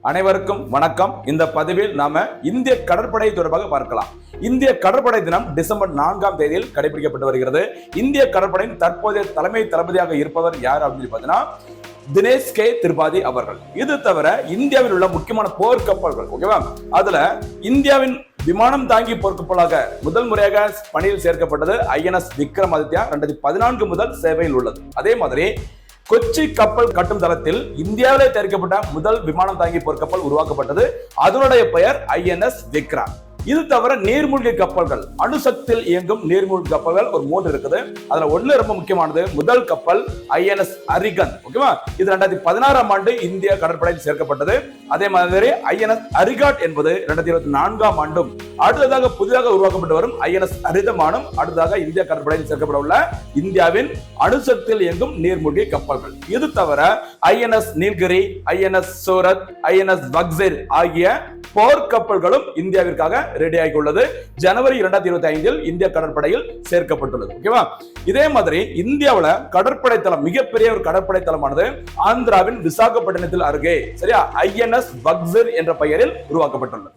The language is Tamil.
அனைவருக்கும் வணக்கம். இந்த பதிவில் நாம இந்திய கடற்படை தொடர்பாக பார்க்கலாம். இந்திய கடற்படை தினம் டிசம்பர் 4ஆம் தேதியில் கடைபிடிக்கப்பட்டு வருகிறது. இந்திய கடற்படையின் தற்போதைய தலைமை தளபதியாக இருப்பவர் யார் அப்படின்னு பார்த்தீங்கன்னா தினேஷ் கே திரிபாதி அவர்கள். இது தவிர இந்தியாவில் உள்ள முக்கியமான போர்க்கப்பல்கள், ஓகேவா, அதுல இந்தியாவின் விமானம் தாங்கி போர்க்கப்பலாக முதல் முறையாக பணியில் சேர்க்கப்பட்டது INS விக்ரமாதித்யா 2014 முதல் சேவையில் உள்ளது. அதே மாதிரி கொச்சி கப்பல் கட்டும் தளத்தில் இந்தியாவிலே தயாரிக்கப்பட்ட முதல் விமானம் தாங்கி போர்க்கப்பல் உருவாக்கப்பட்டது. அதனுடைய பெயர் INS விக்ரம். இது தவிர நீர்மூழ்கி கப்பல்கள், அணுசக்தியில் இயங்கும் நீர்மூழ்கி கப்பல்கள் ஒரு 3 இருக்குது. அதுல ஒண்ணு ரொம்ப முக்கியமானது, முதல் கப்பல் INS அரிகன், ஓகேவா. இது 2016ஆம் ஆண்டு இந்திய கடற்படையில் சேர்க்கப்பட்டது. அதே மாதிரி INS அரிகாட் என்பது 2024ஆம் ஆண்டும் அடுத்ததாக புதிதாக உருவாக்கப்பட்டு வரும் INS அரிதமானும் அடுத்ததாக இந்திய கடற்படையில் சேர்க்கப்பட உள்ள இந்தியாவின் அணுசக்தியில் இயங்கும் நீர்மூழ்கி கப்பல்கள். இது தவிர INS Nilgiri, INS Surat, INS Buxar ஆகிய போர்க்கப்பல்களும் இந்தியாவிற்காக ரெடி ஆகி உள்ளது. ஜனவரி 2025இல் இந்திய கடற்படையில் சேர்க்கப்பட்டுள்ளது, ஓகேவா. இதே மாதிரி இந்தியாவில் கடற்படை தளம், மிகப்பெரிய ஒரு கடற்படை தளமானது ஆந்திராவின் விசாகப்பட்டினத்தில் அருகே, சரியா, INS பக்சர் என்ற பெயரில் உருவாக்கப்பட்டுள்ளது.